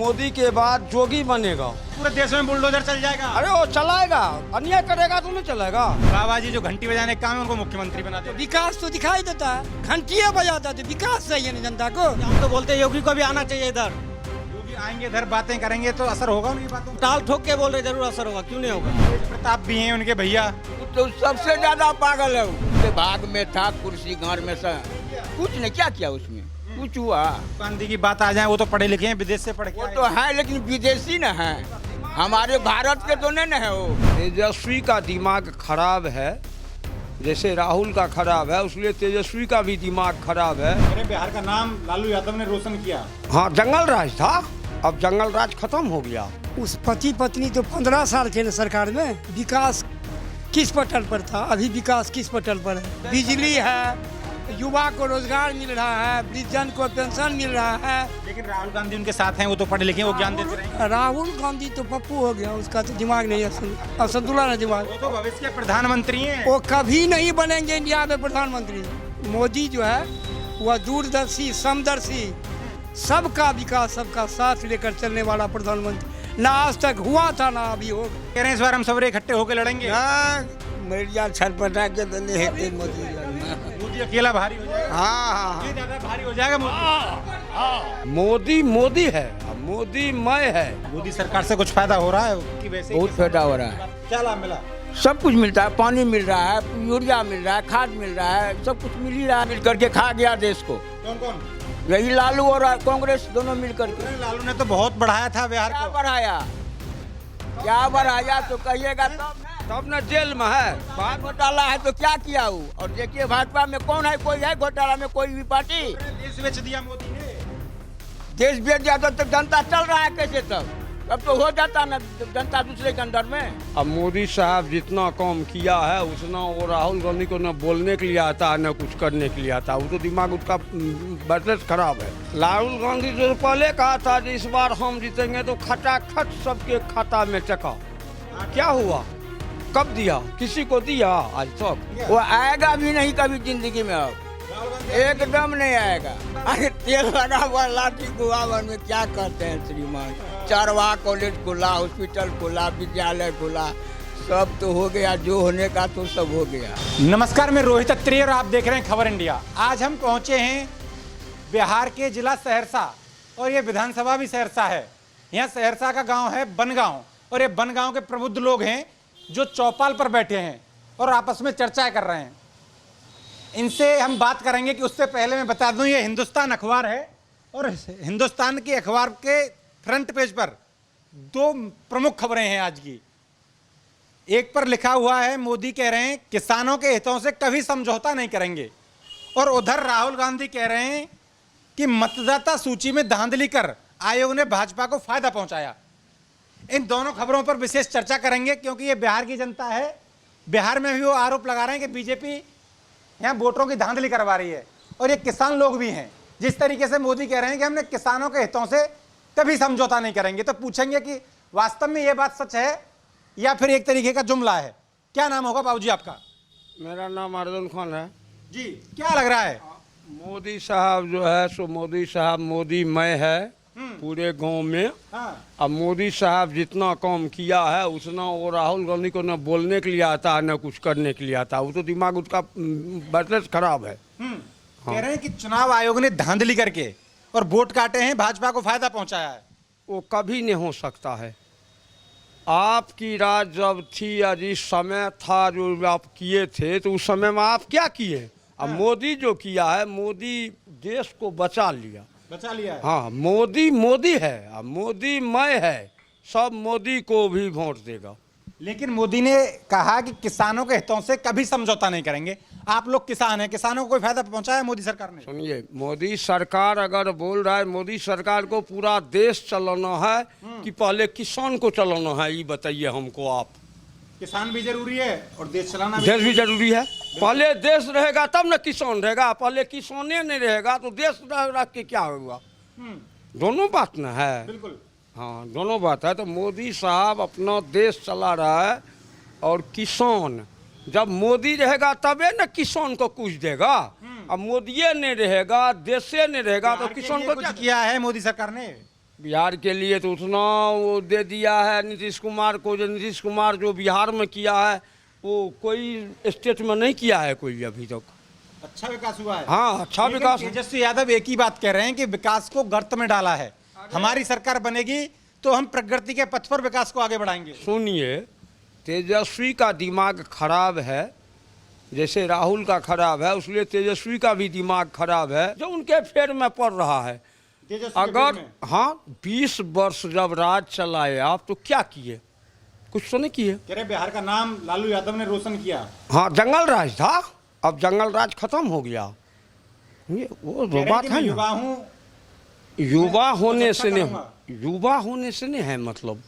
मोदी के बाद जोगी बनेगा। पूरे देश में बुलडोजर चल जाएगा। अरे वो चलाएगा, अन्याय करेगा तो नहीं चलेगा। बाबा जी जो घंटी बजाने का काम है उनको मुख्यमंत्री बना दे। विकास तो दिखाई देता है, घंटियां बजाता है, विकास चाहिए ना जनता को। हम तो बोलते हैं योगी को भी आना चाहिए इधर। योगी आएंगे इधर, बातें करेंगे तो असर होगा उनकी बातों। टाल ठोक के बोल रहे जरूर असर होगा, क्यों नहीं होगा। तेज प्रताप भी हैं उनके भैया। तो सबसे ज्यादा पागल है वो। भाग में था कुर्सी घर में से, कुछ नहीं क्या किया उसमें, कुछ हुआ। गांधी की बात आ जाए, वो तो पढ़े लिखे हैं, विदेश से पढ़ के वो आए। तो है लेकिन विदेशी न है, हमारे भारत के तो नहीं न है वो। तेजस्वी का दिमाग खराब है, जैसे राहुल का खराब है, उसलिए तेजस्वी का भी दिमाग खराब है। मेरे बिहार का नाम लालू यादव ने रोशन किया। हाँ, जंगल राज था, अब जंगल राज खत्म हो गया। उस पति पत्नी तो 15 साल थे ना सरकार में। विकास किस पटल पर था, अभी विकास किस पटल पर है। बिजली है, युवा को रोजगार मिल रहा है, वृद्धजन को पेंशन मिल रहा है। लेकिन राहुल गांधी उनके साथ हैं, वो तो पढ़े लिखे हैं, वो ज्ञान देते रहे। राहुल गांधी तो पप्पू हो गया, उसका तो दिमाग नहीं है, अब संतुलन है दिमाग। वो तो भविष्य के प्रधानमंत्री हैं। वो कभी नहीं बनेंगे इंडिया में प्रधानमंत्री। मोदी जो है वह दूरदर्शी, समदर्शी, सबका विकास, सबका साथ लेकर चलने वाला प्रधानमंत्री ना आज तक हुआ था ना अभी होगा। कह रहे हैं इस बार हम सबरे इकट्ठे होकर लड़ेंगे। मेरिया छटपटा के तो नहीं है मोदी लड़ना। मोदी अकेला भारी हो जाएगा। हाँ ये ज्यादा भारी हो जाएगा मोदी। मोदी मोदी है, मोदी मैं है। मोदी सरकार से कुछ फायदा हो रहा है कि वैसे ही बहुत फायदा हो रहा है, क्या लाभ मिला? सब कुछ मिलता है, पानी मिल रहा है, यूरिया मिल रहा है, खाद मिल रहा है, सब कुछ मिल ही रहा है। मिल करके खा गया देश को कौन कौन? यही लालू और कांग्रेस दोनों मिल करके। लालू ने तो बहुत बढ़ाया था बिहार क्या को। बढ़ाया, क्या बढ़ाया तो कहिएगा तब न जेल में है। बात घोटाला है तो क्या किया वो। और देखिए भाजपा में कौन है, कोई है घोटाला में, कोई भी पार्टी। देश बेच दिया मोदी ने। देश बेच जाता तो जनता चल रहा है कैसे, तब तो हो जाता ना जनता दूसरे के अंदर में। अब मोदी साहब जितना काम किया है उतना वो राहुल गांधी को न बोलने के लिए आता है न कुछ करने के लिए आता है। वो तो दिमाग उसका बैलेंस खराब है। राहुल गांधी जो पहले कहा था कि इस बार हम जीतेंगे तो खटाखट सबके खाता में चका, क्या हुआ, कब दिया, किसी को दिया आज तक? वो आएगा भी नहीं कभी जिंदगी में, अब एकदम नहीं आएगा। अरे तेल लगा हुआ लाठी गुआवन में क्या करते हैं श्रीमान। चरवाहा कॉलेज खुला, हॉस्पिटल खुला, विद्यालय खुला, सब तो हो गया, जो होने का तो सब हो गया। नमस्कार, मैं रोहित अत्री और आप देख रहे हैं खबर इंडिया। आज हम पहुंचे हैं बिहार के जिला सहरसा और ये विधानसभा भी सहरसा है। यहाँ सहरसा का गांव है बनगांव और ये बनगांव के प्रबुद्ध लोग हैं जो चौपाल पर बैठे हैं और आपस में चर्चा कर रहे हैं। इनसे हम बात करेंगे कि उससे पहले मैं बता दूं ये हिंदुस्तान अखबार है और हिंदुस्तान के अखबार के फ्रंट पेज पर दो प्रमुख खबरें हैं आज की। एक पर लिखा हुआ है मोदी कह रहे हैं किसानों के हितों से कभी समझौता नहीं करेंगे, और उधर राहुल गांधी कह रहे हैं कि मतदाता सूची में धांधली कर आयोग ने भाजपा को फायदा पहुंचाया। इन दोनों खबरों पर विशेष चर्चा करेंगे क्योंकि ये बिहार की जनता है। बिहार में भी वो आरोप लगा रहे हैं कि बीजेपी यहाँ वोटरों की धांधली करवा रही है, और ये किसान लोग भी हैं। जिस तरीके से मोदी कह रहे हैं कि हमने किसानों के हितों से कभी समझौता नहीं करेंगे, तो पूछेंगे कि वास्तव में ये बात सच है या फिर एक तरीके का जुमला है। क्या नाम होगा बाबूजी आपका? मेरा नाम अर्जुन खान है जी। क्या लग रहा है? मोदी साहब जो है सो मोदी साहब मोदी मैं है पूरे गांव में। हाँ। अब मोदी साहब जितना काम किया है उतना वो राहुल गांधी को न बोलने के लिए आता है न कुछ करने के लिए आता है। वो तो दिमाग उसका बैलेंस खराब है। कह रहे हैं कि चुनाव आयोग ने धांधली करके और वोट काटे हैं, भाजपा को फायदा पहुंचाया है। वो कभी नहीं हो सकता है। आपकी राज जब थी या जिस समय था जो आप किए थे तो उस समय में आप क्या किए? अब मोदी जो किया है, मोदी देश को बचा लिया, बचा लिया है। हाँ, मोदी मोदी है, अब मोदी मैं है, सब मोदी को भी वोट देगा। लेकिन मोदी ने कहा कि किसानों के हितों से कभी समझौता नहीं करेंगे। आप लोग किसान हैं, किसानों को कोई फायदा पहुंचाया है मोदी सरकार ने? सुनिए, मोदी सरकार अगर बोल रहा है मोदी सरकार को पूरा देश चलाना है कि पहले किसान को चलाना है, ये बताइए हमको आप। किसान भी जरूरी है और देश चलाना देश भी जरूरी है। पहले देश रहेगा तब न किसान रहेगा, पहले किसाने नहीं रहेगा तो देश रह के क्या होगा? दोनों बात न है। बिल्कुल, हाँ, दोनों बात है। तो मोदी साहब अपना देश चला रहा है और किसान, जब मोदी रहेगा तबे न किसान को कुछ देगा। अब मोदी नहीं रहेगा, देशे नहीं रहेगा तो किसान को क्या किया है मोदी सरकार ने? बिहार के लिए तो उतना वो दे दिया है नीतीश कुमार को, जो नीतीश कुमार जो बिहार में किया है वो कोई स्टेट में नहीं किया है कोई अभी तक। अच्छा विकास हुआ है। हाँ, अच्छा लेकिन विकास। तेजस्वी यादव एक ही बात कह रहे हैं कि विकास को गर्त में डाला है, हमारी सरकार बनेगी तो हम प्रगति के पथ पर विकास को आगे बढ़ाएंगे। सुनिए, तेजस्वी का दिमाग खराब है, जैसे राहुल का खराब है उसलिए तेजस्वी का भी दिमाग खराब है, जो उनके फेर में पड़ रहा है। तेजस्वी के अगर फेर में। हाँ 20 वर्ष जब राज चलाए आप तो क्या किए? कुछ तो नहीं किए। कह रहे बिहार का नाम लालू यादव ने रोशन किया। हाँ, जंगल राज था, अब जंगल राज खत्म हो गया। ये वो कह रहे बात कि है मैं ना, युवा हूं, युवा होने अच्छा से नहीं, करूंगा। युवा होने से नहीं है मतलब,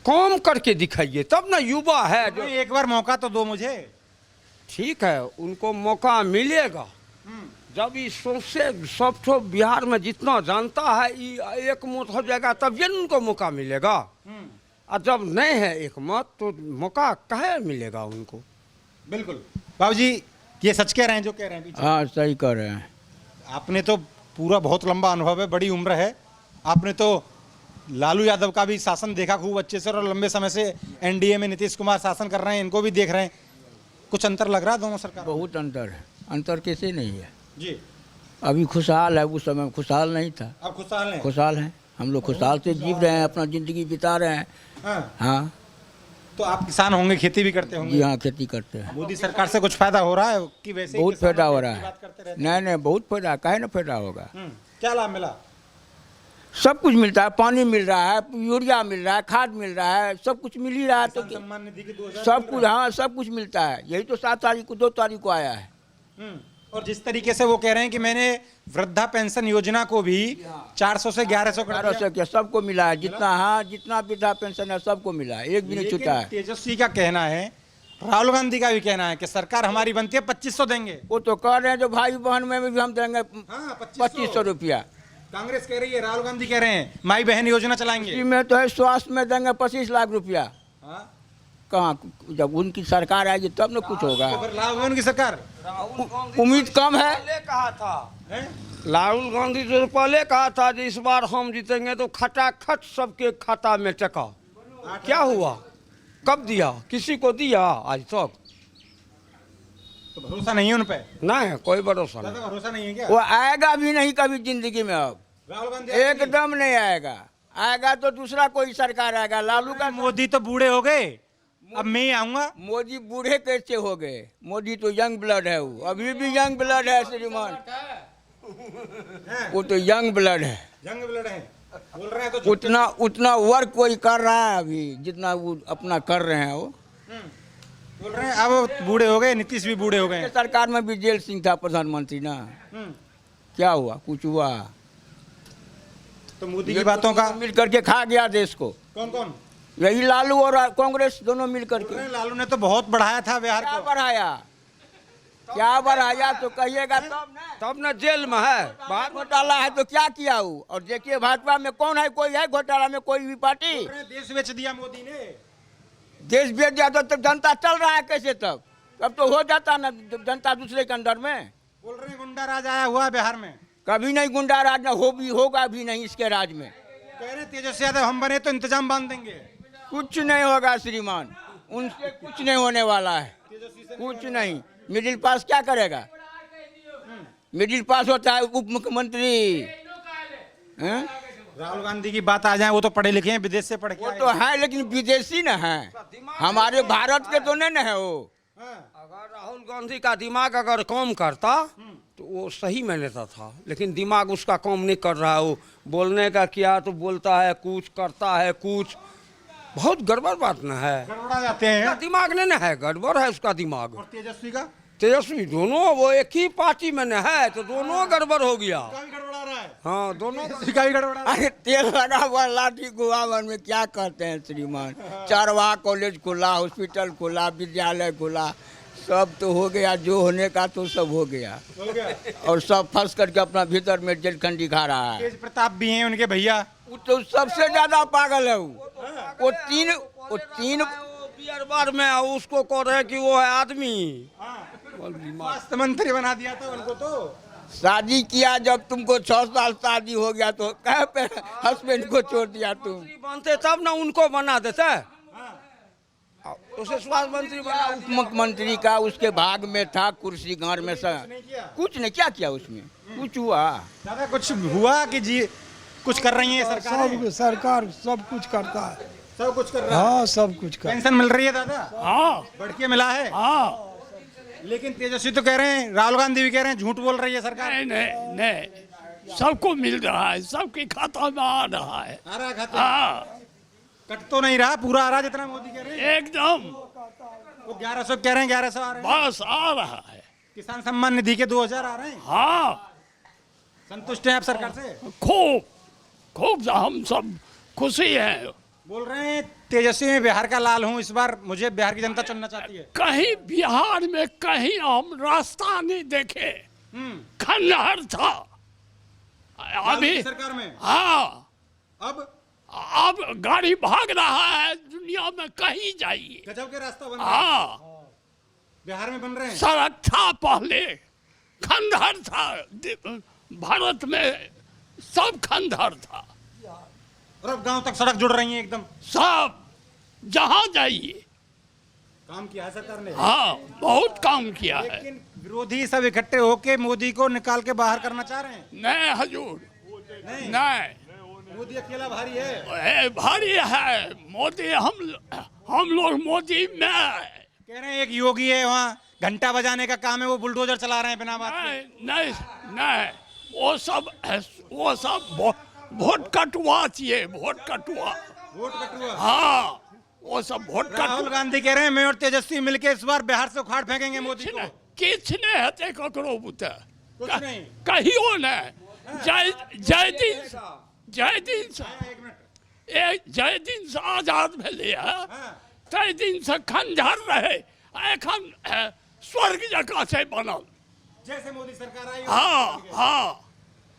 काम करके दिखाइए तब ना युवा है। जो एक बार मौका तो दो मुझे। ठीक है, उनको मौका मिलेगा जब इस से सब तो बिहार में जितना जानता है ये एक मत हो जाएगा तब ये उनको मौका मिलेगा। और जब नहीं है एक मत तो मौका कहे मिलेगा उनको। बिल्कुल बाबूजी, ये सच कह रहे हैं जो कह रहे हैं पीछे? हाँ सही कर रहे हैं। आपने तो पूरा बहुत लंबा अनुभव है, बड़ी उम्र है, आपने तो लालू यादव का भी शासन देखा खूब अच्छे से, और लंबे समय से एनडीए में नीतीश कुमार शासन कर रहे हैं, इनको भी देख रहे हैं। कुछ अंतर लग रहा है दोनों सरकार? बहुत अंतर है, अंतर कैसे नहीं है। जी, अभी खुशहाल है, उस समय खुशहाल नहीं था। अब खुशहाल हैं? खुशहाल है, हम लोग खुशहाल से जी रहे हैं, अपना ज़िंदगी बिता रहे हैं। हाँ। हाँ तो आप किसान होंगे, खेती भी करते होंगे? जी हाँ, खेती करते हैं। मोदी सरकार से कुछ फायदा हो रहा है कि वैसे ही बहुत किसानों फायदा हो की रहा है। बात करते रहते नहीं नहीं, बहुत फायदा, काहे ना फायदा होगा। क्या लाभ मिला? सब कुछ मिलता है, पानी मिल रहा है, यूरिया मिल रहा है, खाद मिल रहा है, सब कुछ मिल ही रहा है। तो किसान सम्मान निधि की 2000 सब कुछ, हाँ सब कुछ मिलता है। यही तो 7 तारीख को 2 तारीख को आया है। और जिस तरीके से वो कह रहे हैं कि मैंने वृद्धा पेंशन योजना को भी 400 से 1100 कर दिया। 1200 क्या सबको मिला है, जितना, हाँ जितना वृद्धा पेंशन है सबको मिला है, एक भी नहीं छूटा है। तेजस्वी का कहना है, राहुल गांधी का भी कहना है कि सरकार हमारी बनती है 2500 देंगे। वो तो कह रहे हैं जो भाई बहन में भी हम देंगे हाँ, 2500 रुपया। कांग्रेस कह रही है, राहुल गांधी कह रहे हैं माई बहन योजना चलाएंगे। इसी में तो है, स्वास्थ्य में देंगे 25 लाख रुपया। हाँ? कहाँ, जब उनकी सरकार आएगी तब ना कुछ होगा। तो फिर राहुल गांधी की सरकार उम्मीद कम है। पहले कहा था, है? राहुल गांधी जो पहले कहा था कि इस बार हम जीतेंगे तो खटाखट सबके खाता में टका। क्या हुआ? कब दिया? किसी को दिया आज तक? तो भरोसा नहीं है उन पे? नहीं, कोई भरोसा नहीं। ज्यादा भरोसा नहीं है क्या? वो आएगा भी नहीं कभी जिंदगी में, अब राहुल गांधी एकदम नहीं आएगा। आएगा तो दूसरा कोई सरकार आएगा। लालू का मोदी तो बूढ़े हो गए, अब मैं ही आऊंगा। मोदी बूढ़े कैसे हो गए? मोदी तो यंग ब्लड है, वो अभी भी यंग ब्लड है श्रीमान, वो तो यंग ब्लड है। जंग ब्लड है बोल रहे हैं तो उतना वर्क कोई कर रहा है अभी जितना वो अपना कर रहे हैं। वो बोल रहे हैं अब बूढ़े हो गए, नीतीश भी बूढ़े हो गए। सरकार में भी जेल सिंह था प्रधानमंत्री ना, क्या हुआ? कुछ हुआ? तो मोदी की बातों का मिल करके खा गया देश को। कौन कौन? यही लालू और कांग्रेस दोनों मिल करके। लालू ने तो बहुत बढ़ाया था बिहार क्या को। बढ़ाया? क्या बढ़ाया तो कहिएगा तब न जेल में है। बात घोटाला है तो क्या किया वो? और देखिए भाजपा में कौन है, कोई है घोटाला में? कोई भी पार्टी? देश बेच दिया मोदी ने। देश बेच दिया तो जनता चल रहा है कैसे? तब तो हो जाता ना जनता दूसरे के अंदर में। बोल रहे हैं गुंडा राज आया हुआ है बिहार में। कभी नहीं गुंडा राज, ना हो भी होगा भी नहीं इसके राज में। कह रहे तेजस्वी यादव हम बने तो इंतजाम बांध देंगे। कुछ नहीं होगा श्रीमान, उनसे कुछ नहीं होने वाला है, कुछ नहीं। मिडिल पास क्या करेगा? मिडिल पास होता है उप मुख्यमंत्री। राहुल गांधी की बात आ जाए, वो तो पढ़े लिखे हैं, विदेश से पढ़ के वो आए तो है लेकिन विदेशी न है, हमारे भारत के तो नहीं न है वो। अगर राहुल गांधी का दिमाग अगर काम करता तो वो सही में नेता था, लेकिन दिमाग उसका काम नहीं कर रहा है। वो बोलने का क्या तो बोलता है कुछ, करता है कुछ, बहुत गड़बड़ बात न है। गड़बड़ा जाते हैं। उसका दिमाग नहीं न है, गड़बड़ है उसका दिमाग। और तेजस्वी का तेजस्वी दोनों वो एक ही पार्टी में न है तो दोनों गड़बड़ हो गया। भी गड़बड़ा रहा है। हाँ, दोनों तेजस्वी का भी गड़बड़ा रहा है। अरे तेल लगा हुआ लाठी गुआवन में क्या करते हैं श्रीमान? चारवाहा कॉलेज खुला, हॉस्पिटल खुला, विद्यालय खुला, सब तो हो गया, जो होने का तो सब हो गया। हो गया। और सब फंस करके अपना भीतर में जलखंडी खा रहा है। तेज प्रताप भी हैं उनके भैया। वो तो सबसे ज्यादा पागल है वो तीन बियर बार में उसको कह रहे कि वो है आदमी। स्वास्थ्य मंत्री बना दिया था उनको तो। शादी किया जब तुमको 6 साल शादी हो गया तो कह पे हस्बैंड को छोड़ दिया तुम। मंत्री बनते तब ना उनको बना देते। उसे स्वास्थ्य मंत्री बना। उप मुख्यमंत्री का उसके भाग में था कुर्सी घर में से कुछ नहीं क्या किया उसमें कुछ हुआ। दादा कुछ हुआ कि जी कुछ कर रही है सरकार? सब सरकार सब कुछ करता है। सब कुछ कर रहा है। हाँ सब कुछ कर। पेंशन मिल रही है दादा? हाँ बढ़ के मिला है। हाँ। लेकिन तेजस्वी तो कह रहे हैं, राहुल गांधी भी कह रहे हैं झूठ बोल रही है सरकार। नहीं सबको मिल रहा है, सबके खाता में आ रहा है। आ रहा खाते? हाँ कट तो नहीं रहा, पूरा आ रहा जितना मोदी कह रहे हैं। एकदम वो 1100 कह रहे हैं, 1100 आ रहे हैं। बस आ रहा है। किसान सम्मान निधि के 2000 आ रहे हैं। हाँ संतुष्ट हैं आप सरकार से? खूब खूब हम सब खुशी हैं। बोल रहे हैं तेजस्वी में बिहार का लाल हूं, इस बार मुझे बिहार की जनता चुनना चाहती है। कहीं बिहार में कहीं हम रास्ता नहीं देखे, खंडहर था। अभी की सरकार में हाँ अब गाड़ी भाग रहा है दुनिया में, कहीं जाइए। गजब के रास्ता बन रहा है। हाँ बिहार में बन रहे हैं। सड़क था पहले, खंडहर था। भारत में सब खंडहर था। और अब गांव तक सड़क जुड़ रही है एकदम। सब जहाँ जाइए काम किया है सरकार ने। हाँ बहुत काम किया है। लेकिन विरोधी सब इकट्ठे होके मोदी को निकाल के बाहर करना चाह रहे हैं। नहीं हजूर नहीं, मोदी अकेला भारी है। भारी है मोदी। हम लोग मोदी में कह रहे हैं एक योगी है वहाँ घंटा बजाने का काम है, वो बुलडोजर चला रहे हैं बिना बात के। नहीं वो सब वोट कटुआ चाहिए, वोट कटुआ। वोट कटुआ। हाँ वो सब वोट राहुल कटुआ। गांधी कह रहे हैं मैं और तेजस्वी मिलके इस बार बिहार से उखाड़ फेंकेंगे मोदी को। किछ नहीं हेते ककरो बुते, कुछ नहीं। कहियो नहीं। जय दिन से आजाद भेले है, तै दिन से खंडहर रहे, एखन स्वर्ग जकाँ छै बनल। जैसे मोदी सरकार आई। हाँ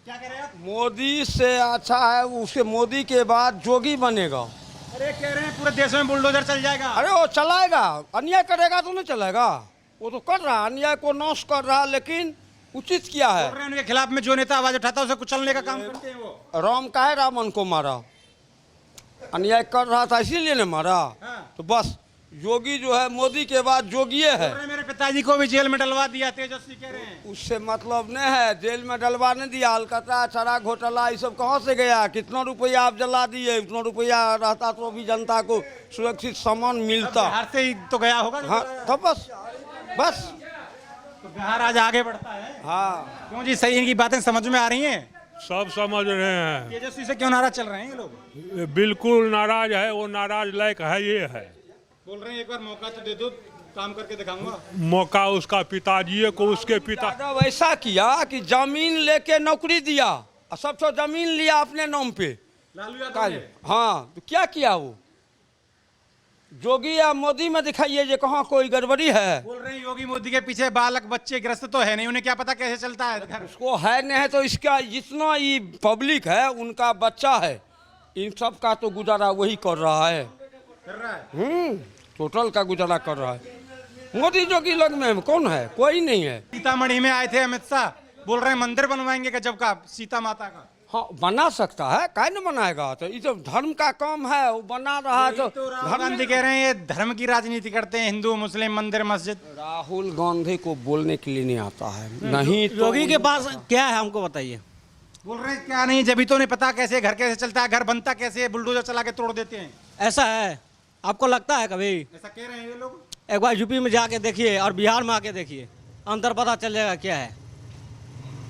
क्या कह रहे हैं आप? मोदी से अच्छा है उसके, मोदी के बाद जोगी बनेगा। अरे कह रहे हैं पूरे देश में बुलडोजर चल जाएगा। अरे वो चलाएगा, अन्याय करेगा तो नहीं चलेगा। वो तो कर रहा है, अन्याय को नाश कर रहा है, लेकिन उचित क्या है। बोल रहे हैं उनके खिलाफ में जो नेता आवाज उठाता है उसे कुचलने का काम करते हैं वो। राम का है रावण को मारा, अन्याय कर रहा था इसीलिए ने मारा। हाँ। तो बस योगी जो है मोदी के बाद जोगिए है। बोल रहे हैं मेरे पिताजी को भी जेल में डलवा दिया, तेजस्वी कह रहे हैं। उससे मतलब नहीं है, जेल में डलवा नहीं दिया। अलकतरा चरा घोटाला ये सब कहाँ से गया? कितना रुपया आप जला दिए? उतना रुपया रहता तो अभी जनता को सुरक्षित सामान मिलता। बिहार से ही तो गया होगा। हाँ तो बस तो बिहार आज आगे बढ़ता है। हाँ क्यों जी, सही इनकी बातें समझ में आ रही हैं? सब समझ रहे हैं। तेजस्वी से क्यों नाराज चल रहे हैं ये लोग? ये बिल्कुल नाराज है, वो नाराज लायक है ये है। बोल रहे हैं एक बार मौका तो दे दो, काम करके दिखाऊंगा। मौका उसका पिताजी को, उसके पिता। यादव ऐसा किया कि जमीन लेके नौकरी दिया और सब तो जमीन लिया अपने नाम पे। लालू यादव ने। हाँ तो क्या किया वो? जोगी या मोदी में दिखाइए जे कहाँ कोई गड़बड़ी है। बोल रहे हैं योगी मोदी के पीछे बालक बच्चे ग्रस्त तो है नहीं, उन्हें क्या पता कैसे चलता है घर। उसको है नहीं है तो इसका जितना ये पब्लिक है उनका बच्चा है, इन सब का तो गुजारा वही कर रहा है। कर रहा है। टोटल का गुजारा कर रहा है। मोदी जोगी लग में कौन है? कोई नहीं है। सीतामढ़ी में आए थे अमित शाह, बोल रहे हैं मंदिर बनवाएंगे गजब का सीता माता का। हाँ बना सकता है, काहे न बनाएगा? तो ये तो धर्म का काम है, वो बना रहा है। तो राहुल गांधी कह रहे हैं ये धर्म की राजनीति करते हैं, हिंदू मुस्लिम मंदिर मस्जिद। राहुल गांधी को बोलने के लिए नहीं आता है। नहीं तो योगी के पास क्या है हमको बताइए। बोल रहे हैं क्या नहीं, जब तो नहीं पता कैसे घर कैसे चलता है, घर बनता कैसे है, बुलडोजर चला के तोड़ देते हैं। ऐसा है, आपको लगता है कभी? ऐसा कह रहे हैं ये लोग। एक बार यूपी में जाके देखिए और बिहार में आके देखिए, अंतर पता चल जाएगा क्या है।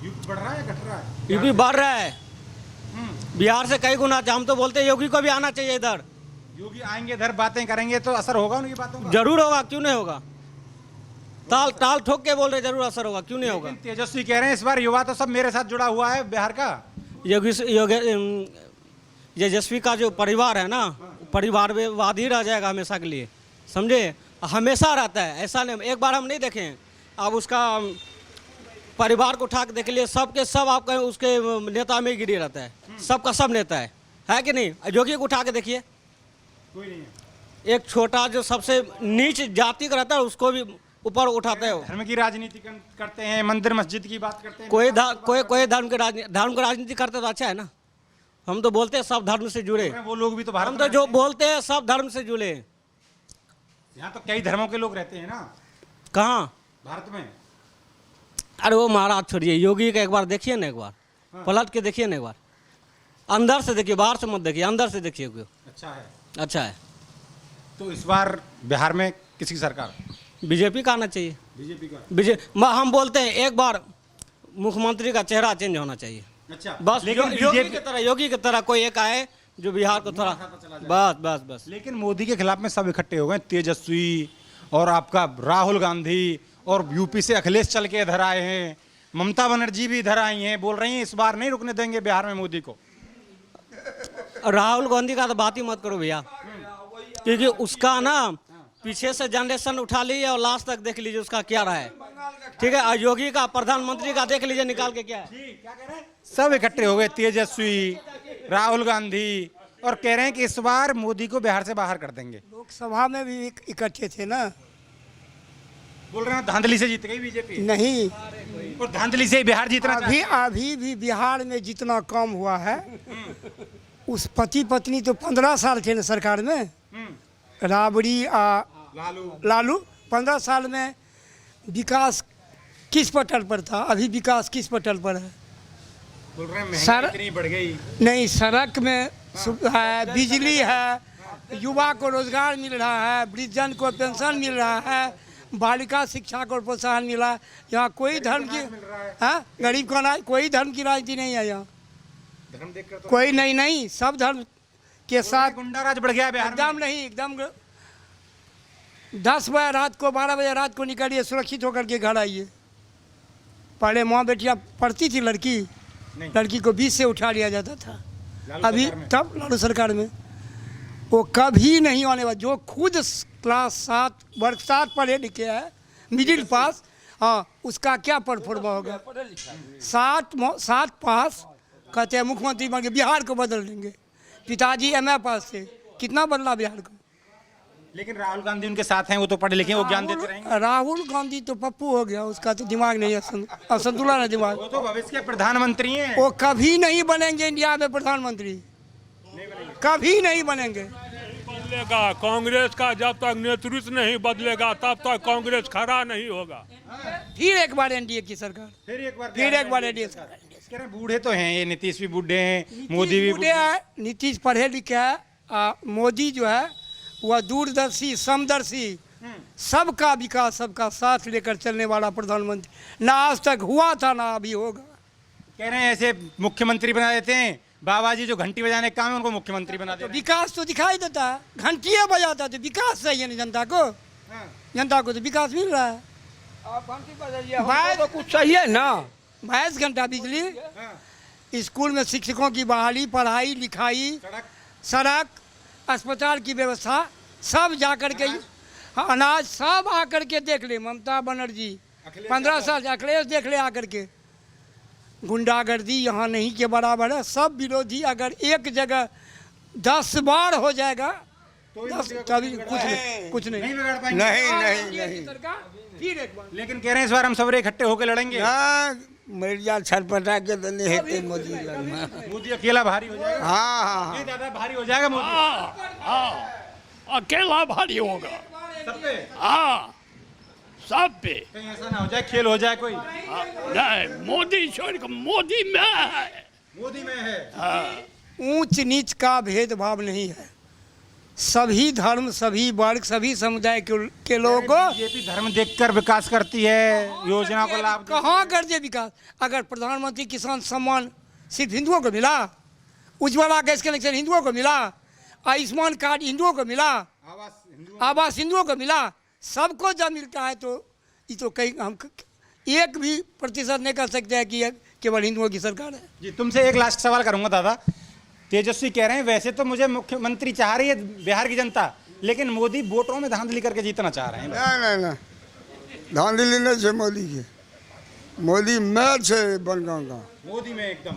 यूपी बढ़ रहा है घट रहा है? यूपी बढ़ रहा है, बिहार से कई गुना। हम तो बोलते हैं योगी को भी आना चाहिए इधर। योगी आएंगे इधर, बातें करेंगे तो असर होगा उनकी बातों का। जरूर होगा, क्यों नहीं होगा। टाल ठोक के बोल रहे, जरूर असर होगा, क्यों नहीं होगा। तेजस्वी कह रहे हैं इस बार युवा तो सब मेरे साथ जुड़ा हुआ है बिहार का। तेजस्वी का जो परिवार है ना, परिवारवाद ही रह जाएगा हमेशा के लिए, समझे। हमेशा रहता है, ऐसा नहीं एक बार हम नहीं देखें। अब उसका परिवार को उठा के देख लिए, सब के सब आपका उसके नेता में गिरे रहता है, सबका सब नेता है कि नहीं। योगी को उठा के देखिए, कोई नहीं है। एक छोटा जो सबसे नीच जाति का रहता है उसको भी ऊपर उठाते हो। धर्म की राजनीति करते हैं, मंदिर मस्जिद की बात करते हैं। कोई धर्म की राजनीति करते तो अच्छा है ना। हम तो बोलते हैं सब धर्म से जुड़े, वो लोग भी तो भारत हम में तो रहते जो हैं। बोलते हैं सब धर्म से जुड़े। यहाँ तो कई धर्मों के लोग रहते हैं ना कहाँ? भारत में। अरे वो महाराज छोड़िए, योगी का एक बार देखिए ना, एक बार पलट के देखिए ना, एक बार अंदर से देखिए, बाहर से मत देखिए, अंदर से देखिए। अच्छा है। अच्छा है। तो इस बार बिहार में किसकी सरकार? बीजेपी का आना चाहिए। बीजेपी का। हम बोलते हैं एक बार मुख्यमंत्री का चेहरा चेंज होना चाहिए। अच्छा, बस लेकिन योगी की तरह कोई एक आए जो बिहार को थोड़ा, बस। लेकिन मोदी के खिलाफ में सब इकट्ठे हो गए, तेजस्वी और आपका राहुल गांधी, और यूपी से अखिलेश चल के इधर आए हैं, ममता बनर्जी भी इधर आई हैं, बोल रही हैं इस बार नहीं रुकने देंगे बिहार में मोदी को। राहुल गांधी का तो बात ही मत करो भैया, क्योंकि उसका ना पीछे से जनरेशन उठा लीजिए और लास्ट तक देख लीजिए उसका क्या रहा है। ठीक है, और योगी का, प्रधानमंत्री का देख लीजिए निकाल के क्या है। सब इकट्ठे हो गए, तेजस्वी, राहुल गांधी, और कह रहे हैं कि इस बार मोदी को बिहार से बाहर कर देंगे। लोकसभा में भी इकट्ठे थे ना। बोल रहे हैं धांधली से जीत गई बीजेपी। नहीं, और धांधली से बिहार जीतना अभी भी बिहार में जितना काम हुआ है, उस पति पत्नी तो 15 साल थे ना सरकार में, राबड़ी लालू 15 साल में विकास किस पटल पर था? अभी विकास किस पटल पर है? बोल रहे हैं महंगाई इतनी बढ़ गई। नहीं, सड़क में है, बिजली है, युवा को रोजगार मिल रहा है, वृद्धजन को पेंशन मिल रहा है, बालिका शिक्षा को प्रोत्साहन मिला। यहाँ कोई धर्म की, हाँ, गरीब का ना, कोई धर्म की राजनीति नहीं है यहाँ। धर्म देखकर तो कोई नहीं, सब धर्म के साथ। गुंडाराज बढ़ गया बिहार में। एकदम नहीं, एकदम 10 बजे रात को, 12 बजे रात को निकलिए, सुरक्षित होकर के घर आइए। पहले माँ बेटियाँ पढ़ती थी, लड़की को 20 से उठा लिया जाता था। अभी तब लालू सरकार में वो कभी नहीं आने वाला। जो खुद क्लास 7 वर्ग 7 पढ़े लिखे है, मिडिल पास, हाँ, उसका क्या परफॉर्मा होगा? 7 पास कहते हैं मुख्यमंत्री बन के बिहार को बदल देंगे। पिताजी MA पास थे, कितना बदला बिहार को। लेकिन राहुल गांधी उनके साथ हैं, वो तो पढ़े लिखे, वो ज्ञान देते रहेंगे। राहुल गांधी तो पप्पू हो गया, उसका तो दिमाग नहीं है, असंतुलन है दिमाग। वो तो भविष्य के प्रधानमंत्री हैं। वो कभी नहीं बनेंगे इंडिया में प्रधानमंत्री, कभी नहीं बनेंगे। बदलेगा कांग्रेस का, जब तक नेतृत्व नहीं बदलेगा तब तक कांग्रेस खड़ा नहीं होगा। फिर एक बार NDA की सरकार, फिर एक बार NDA सरकार। कह रहे बूढ़े तो हैं, ये नीतीश भी बूढ़े हैं, मोदी भी बूढ़े हैं। नीतीश पढ़े लिखे है, मोदी जो है वह दूरदर्शी, समदर्शी, सबका विकास, सबका साथ लेकर चलने वाला प्रधानमंत्री। ना आज तक हुआ था, ना अभी होगा। कह रहे हैं ऐसे मुख्यमंत्री बना देते हैं, बाबा जी जो घंटी बजाने का काम है उनको मुख्यमंत्री बना देते हैं। विकास तो दिखाई देता है, घंटियाँ बजाता तो विकास चाहिए ना जनता को। जनता को तो विकास मिल रहा है। तो कुछ चाहिए ना। 22 घंटा बिजली, स्कूल में शिक्षकों की बहाली, पढ़ाई लिखाई, सड़क, अस्पताल की व्यवस्था, सब जा कर के, अनाज सब आकर के देख ले। ममता बनर्जी 15 साल, अखिलेश देख ले आकर के। गुंडागर्दी यहाँ नहीं के बराबर है। सब विरोधी अगर एक जगह 10 बार हो जाएगा तो तभी कुछ नहीं बिगाड़ पाएंगे। नहीं। फिर एक बार। लेकिन कह रहे हैं इस बार हम सबरे इकट्ठे होकर लड़ेंगे। मिर्जा छटपटा के तो नहीं हेते मोदी। मोदी अकेला भारी हो जाएगा। हाँ, नहीं दादा, भारी हो जाएगा मोदी। हाँ, अकेला भारी होगा सब पे। हाँ, सब पे। कहीं ऐसा ना हो जाए खेल हो जाए कोई। नहीं, मोदी छोड़ के मोदी में है। मोदी में है। हाँ, ऊंच नीच का भेदभाव नहीं है। सभी धर्म, सभी वर्ग, सभी समुदाय के लोगों को बीजेपी धर्म देखकर विकास करती है, योजना को लाभ। कहाँ कर दे विकास? अगर प्रधानमंत्री किसान सम्मान सिर्फ हिंदुओं को मिला, उज्ज्वला गैस कनेक्शन हिंदुओं को मिला, आयुष्मान कार्ड हिंदुओं को मिला, आवास हिंदुओं को मिला, सबको जब मिलता है तो ये तो कहीं हम 1% नहीं कर सकते हैं कि केवल हिंदुओं की सरकार है। जी, तुमसे एक लास्ट सवाल करूंगा दादा। तेजस्वी कह रहे हैं वैसे तो मुझे मुख्यमंत्री चाह रही है बिहार की जनता, लेकिन मोदी वोटों में धांधली करके जीतना चाह रहे हैं। नहीं, धांधली नहीं है मोदी की। मोदी मैच है बनगांव का। मोदी में एकदम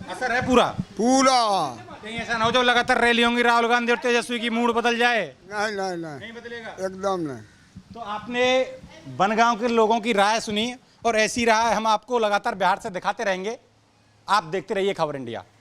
असर है पूरा। कहीं ऐसा ना हो जो लगातार रैली होंगी राहुल गांधी और तेजस्वी की मूड बदल जाए। नहीं नहीं बदलेगा एकदम नहीं। तो आपने बनगांव के लोगों की राय सुनी और ऐसी राय हम आपको लगातार बिहार से दिखाते रहेंगे। आप देखते रहिए खबर इंडिया।